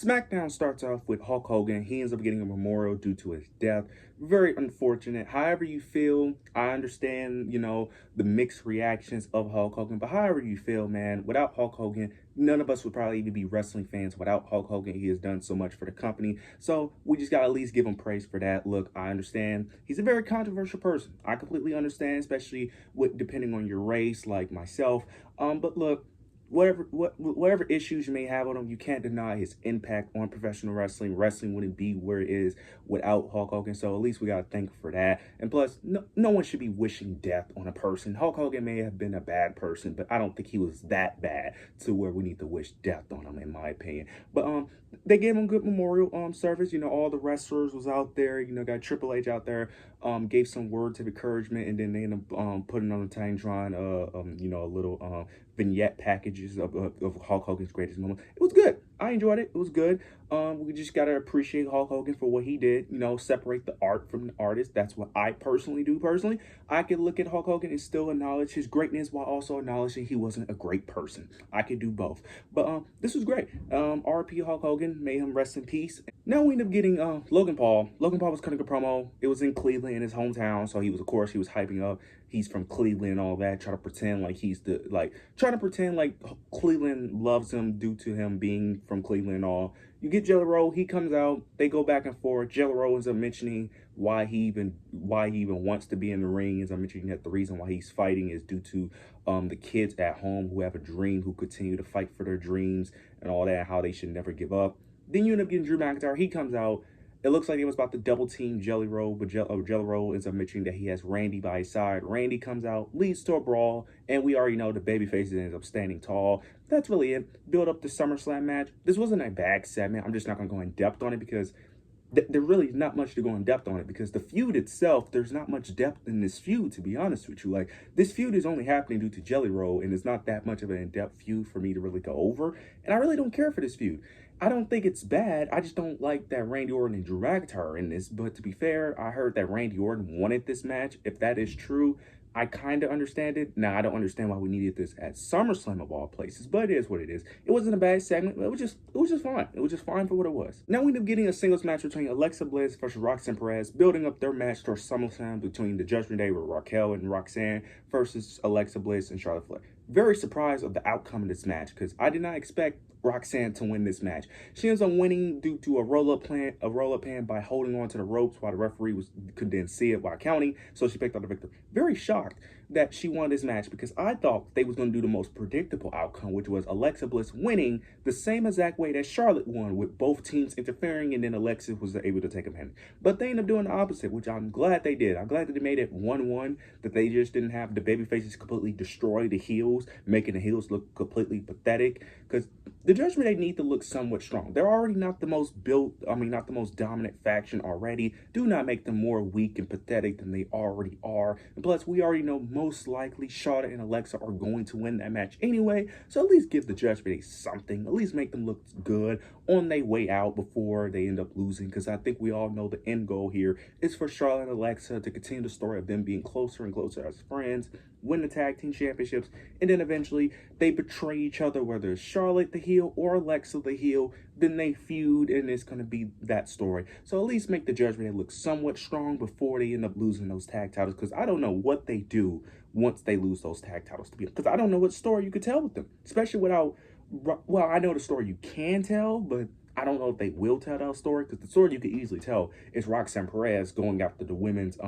SmackDown starts off with Hulk Hogan. He ends up getting a memorial due to his death. Very unfortunate. However you feel, I understand, the mixed reactions of Hulk Hogan. But however you feel, man, without Hulk Hogan, none of us would probably even be wrestling fans. Without Hulk Hogan, he has done so much for the company. So we just got to at least give him praise for that. Look, I understand. He's a very controversial person. I completely understand, especially with depending on your race, like myself. But look, whatever issues you may have on him, you can't deny his impact on professional wrestling. Wrestling wouldn't be where it is without Hulk Hogan. So at least we gotta thank him for that. And plus, no one should be wishing death on a person. Hulk Hogan may have been a bad person, but I don't think he was that bad to where we need to wish death on him, in my opinion. But they gave him good memorial service. All the wrestlers was out there. Got Triple H out there, gave some words of encouragement, and then they ended up putting on the Titantron a little vignette packages of Hulk Hogan's greatest moment. It was good. I enjoyed it. It was good. We just gotta appreciate Hulk Hogan for what he did. Separate the art from the artist. That's what I personally do. Personally, I could look at Hulk Hogan and still acknowledge his greatness while also acknowledging he wasn't a great person. I could do both. But this was great. R.P. Hulk Hogan. May him rest in peace. Now we end up getting Logan Paul. Logan Paul was cutting a promo. It was in Cleveland, in his hometown. So he was hyping up. He's from Cleveland and all that. Trying to pretend like Cleveland loves him due to him being from Cleveland and all. You get Jelly Roll. He comes out. They go back and forth. Jelly Roll ends up mentioning why he even wants to be in the ring. As I'm mentioning that the reason why he's fighting is due to the kids at home who have a dream, who continue to fight for their dreams and all that, how they should never give up. Then you end up getting Drew McIntyre. He comes out. It looks like he was about to double team Jelly Roll, but Jelly Roll ends up mentioning that he has Randy by his side. Randy comes out, leads to a brawl, and we already know the babyface ends up standing tall. That's really it. Build up the SummerSlam match. This wasn't a bad segment. I'm just not going to go in depth on it because there really is not much to go in depth on it, because the feud itself, there's not much depth in this feud, to be honest with you. Like, this feud is only happening due to Jelly Roll, and it's not that much of an in-depth feud for me to really go over, and I really don't care for this feud. I don't think it's bad. I just don't like that Randy Orton and Drew McIntyre are in this. But to be fair, I heard that Randy Orton wanted this match. If that is true, I kind of understand it. Now, I don't understand why we needed this at SummerSlam of all places, but it is what it is. It wasn't a bad segment. It was just fine. It was just fine for what it was. Now we end up getting a singles match between Alexa Bliss versus Roxanne Perez, building up their match towards SummerSlam between the Judgment Day with Raquel and Roxanne versus Alexa Bliss and Charlotte Flair. Very surprised of the outcome of this match because I did not expect Roxanne to win this match. She ends up winning due to a roll-up pin by holding on to the ropes while the referee could then see it while counting. So she picked up the victory. Very shocked that she won this match because I thought they was going to do the most predictable outcome, which was Alexa Bliss winning the same exact way that Charlotte won, with both teams interfering, and then Alexa was able to take a pin. But they ended up doing the opposite, which I'm glad they did. I'm glad that they made it 1-1, that they just didn't have the babyfaces completely destroy the heels, making the heels look completely pathetic, because the Judgment Day need to look somewhat strong. They're already not the most not the most dominant faction already. Do not make them more weak and pathetic than they already are. And plus, we already know most likely Charlotte and Alexa are going to win that match anyway. So at least give the Judgment Day something. At least make them look good on their way out before they end up losing. Because I think we all know the end goal here is for Charlotte and Alexa to continue the story of them being closer and closer as friends, win the tag team championships, and then eventually they betray each other, whether it's Charlotte the heel or Alexa the heel. Then they feud, and it's going to be that story. So at least make the Judgment Day look somewhat strong before they end up losing those tag titles, because I don't know what they do once they lose those tag titles, because I don't know what story you could tell with them, especially without, well, I know the story you can tell, but I don't know if they will tell that story, because the story you could easily tell is Roxanne Perez going after the women's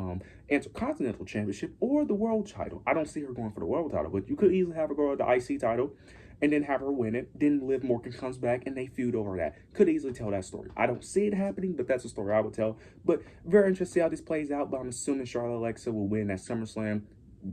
Intercontinental Championship or the world title. I don't see her going for the world title, but you could easily have her go to the IC title and then have her win it. Then Liv Morgan comes back and they feud over that. Could easily tell that story. I don't see it happening, but that's a story I would tell. But very interested to see how this plays out. But I'm assuming Charlotte Alexa will win at SummerSlam,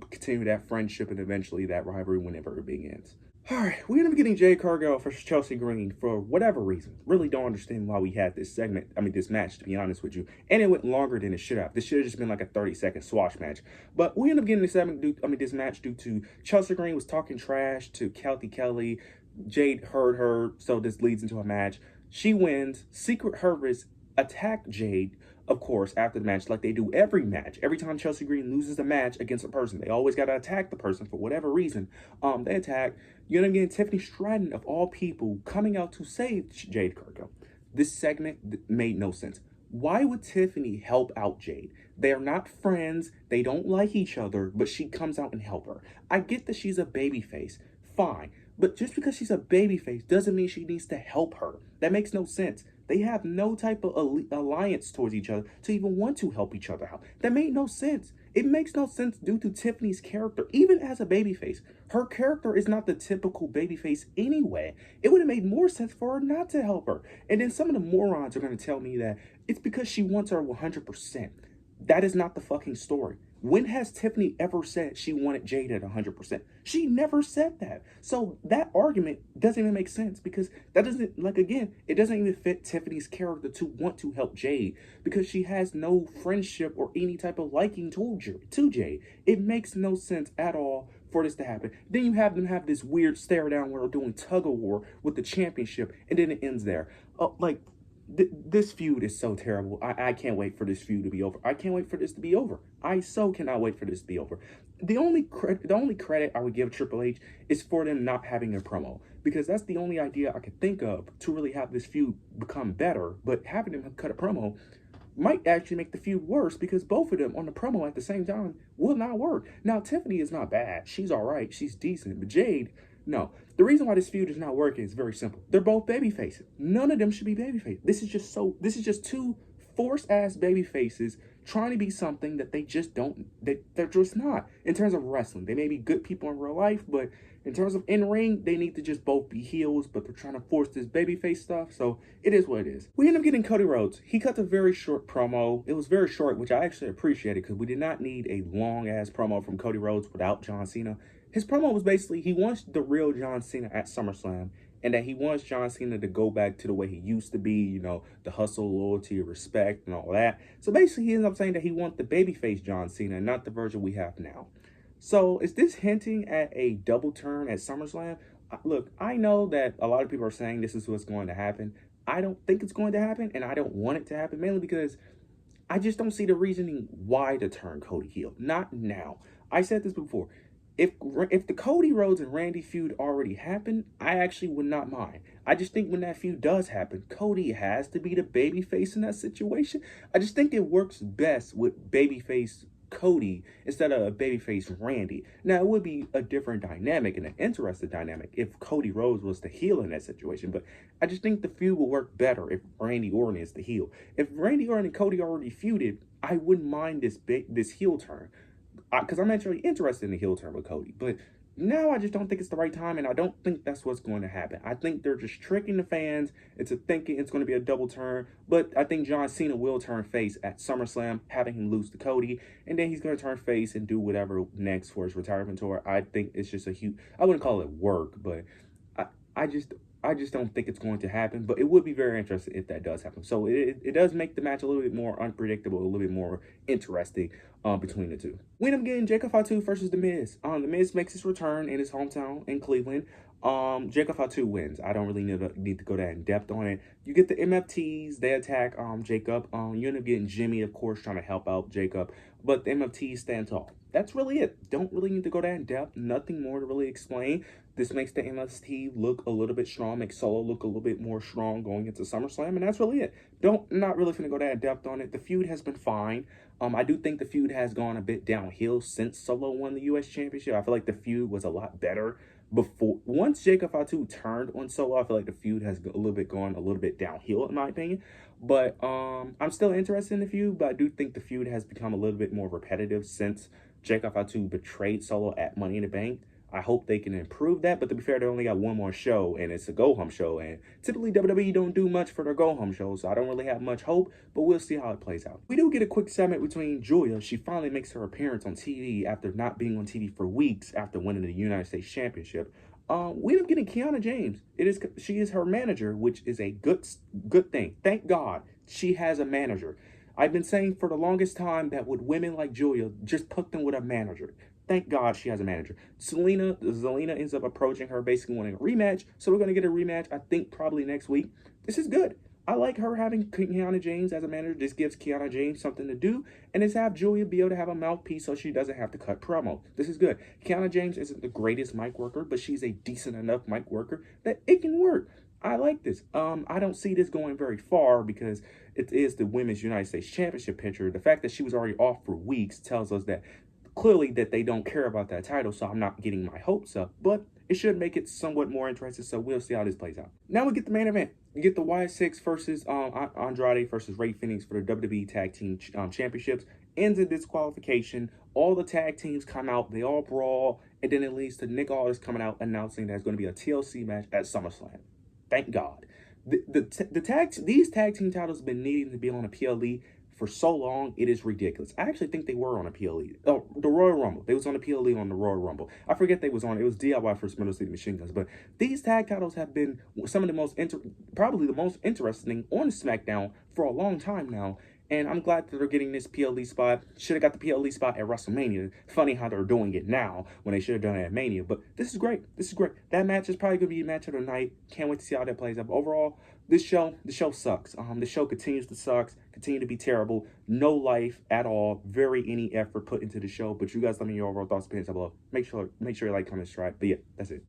continue that friendship, and eventually that rivalry whenever it begins. All right, we end up getting Jade Cargill versus Chelsea Green for whatever reason. Really don't understand why we had this this match, to be honest with you. And it went longer than it should have. This should have just been like a 30-second swash match. But we end up getting this match due to Chelsea Green was talking trash to Kelly. Jade heard her, so this leads into a match. She wins. Secret Service attacked Jade, of course, after the match, like they do every match. Every time Chelsea Green loses a match against a person, they always got to attack the person for whatever reason. They attack. You end up getting Tiffany Stratton, of all people, coming out to save Jade Cargill. This segment made no sense. Why would Tiffany help out Jade? They are not friends. They don't like each other, but she comes out and help her. I get that she's a babyface. Fine. But just because she's a babyface doesn't mean she needs to help her. That makes no sense. They have no type of alliance towards each other to even want to help each other out. That made no sense. It makes no sense due to Tiffany's character, even as a babyface. Her character is not the typical babyface anyway. It would have made more sense for her not to help her. And then some of the morons are going to tell me that it's because she wants her 100%. That is not the fucking story. When has Tiffany ever said she wanted Jade at 100%? She never said that. So that argument doesn't even make sense because that doesn't, like, again, it doesn't even fit Tiffany's character to want to help Jade because she has no friendship or any type of liking to Jade. It makes no sense at all for this to happen. Then you have them have this weird stare down where they're doing tug of war with the championship and then it ends there. This feud is so terrible. I can't wait for this feud to be over. I can't wait for this to be over. I so cannot wait for this to be over. The only credit I would give Triple H is for them not having a promo because that's the only idea I could think of to really have this feud become better. But having them cut a promo might actually make the feud worse because both of them on the promo at the same time will not work. Now, Tiffany is not bad. She's all right. She's decent. But Jade, no. The reason why this feud is not working is very simple. They're both baby faces. None of them should be baby faces. This is just two forced-ass baby faces trying to be something that they just don't, they're just not. In terms of wrestling, they may be good people in real life, but in terms of in-ring, they need to just both be heels, but they're trying to force this babyface stuff, so it is what it is. We end up getting Cody Rhodes. He cut a very short promo. It was very short, which I actually appreciated because we did not need a long-ass promo from Cody Rhodes without John Cena. His promo was basically, he wants the real John Cena at SummerSlam, and that he wants John Cena to go back to the way he used to be, you know, the hustle, loyalty, respect, and all that. So basically, he ends up saying that he wants the babyface John Cena, not the version we have now. So is this hinting at a double turn at SummerSlam? Look, I know that a lot of people are saying this is what's going to happen. I don't think it's going to happen, and I don't want it to happen, mainly because I just don't see the reasoning why to turn Cody heel. Not now. I said this before. If the Cody Rhodes and Randy feud already happened, I actually would not mind. I just think when that feud does happen, Cody has to be the babyface in that situation. I just think it works best with babyface Cody instead of a babyface Randy. Now, it would be a different dynamic and an interesting dynamic if Cody Rhodes was the heel in that situation, but I just think the feud will work better if Randy Orton is the heel. If Randy Orton and Cody already feuded, I wouldn't mind this heel turn. Because I'm actually interested in the heel turn with Cody. But now I just don't think it's the right time, and I don't think that's what's going to happen. I think they're just tricking the fans into thinking it's going to be a double turn. But I think John Cena will turn face at SummerSlam, having him lose to Cody. And then he's going to turn face and do whatever next for his retirement tour. I think it's just a huge, I wouldn't call it work, but I just don't think it's going to happen, but it would be very interesting if that does happen. So it does make the match a little bit more unpredictable, a little bit more interesting between the two. We end up getting Jacob Fatu versus The Miz. The Miz makes his return in his hometown in Cleveland. Jacob Fatu wins. I don't really need to go that in depth on it. You get the MFTs. They attack Jacob. You end up getting Jimmy, of course, trying to help out Jacob. But the MFTs stand tall. That's really it. Don't really need to go that in depth. Nothing more to really explain. This makes the MST look a little bit strong, makes Solo look a little bit more strong going into SummerSlam, and that's really it. Not really finna go that in depth on it. The feud has been fine. I do think the feud has gone a bit downhill since Solo won the U.S. Championship. I feel like the feud was a lot better before. Once Jacob Fatu turned on Solo, I feel like the feud has gone a little bit downhill, in my opinion. But I'm still interested in the feud, but I do think the feud has become a little bit more repetitive since Jacob Fatu betrayed Solo at Money in the Bank. I hope they can improve that, but to be fair, they only got one more show, and it's a go-home show, and typically WWE don't do much for their go-home shows, so I don't really have much hope, but we'll see how it plays out. We do get a quick segment between Julia. She finally makes her appearance on TV after not being on TV for weeks after winning the United States Championship. We end up getting Kiana James. She is her manager, which is a good thing. Thank God she has a manager. I've been saying for the longest time that with women like Julia, just put them with a manager. Thank God she has a manager. Zelina ends up approaching her, basically wanting a rematch. So we're going to get a rematch, I think, probably next week. This is good. I like her having Kiana James as a manager. This gives Kiana James something to do. And it's have Julia be able to have a mouthpiece so she doesn't have to cut promo. This is good. Kiana James isn't the greatest mic worker, but she's a decent enough mic worker that it can work. I like this. I don't see this going very far because it is the Women's United States Championship picture. The fact that she was already off for weeks tells us that clearly that they don't care about that title, so I'm not getting my hopes up, but it should make it somewhat more interesting, so we'll see how this plays out. Now we get the main event. You get the Y6 versus Andrade versus Ray Phoenix for the WWE Tag Team Championships. Ends in disqualification. All the tag teams come out, they all brawl, and then it leads to Nick Aldis coming out announcing there's going to be a TLC match at SummerSlam. Thank God. These tag team titles have been needing to be on a PLE for so long, it is ridiculous. I actually think they were on a PLE. Oh, the Royal Rumble. They was on a PLE on the Royal Rumble. I forget they was on. It was DIY versus Middle City Machine Guns. But these tag titles have been some of the most, probably the most interesting on SmackDown for a long time now. And I'm glad that they're getting this PLE spot. Should have got the PLE spot at WrestleMania. Funny how they're doing it now when they should have done it at Mania. But this is great. This is great. That match is probably going to be a match of the night. Can't wait to see how that plays out. But overall, the show sucks. The show continues to suck, continue to be terrible. No life at all. Very any effort put into the show. But you guys let me know your overall thoughts, opinions down below. Make sure you like, comment, subscribe. But yeah, that's it.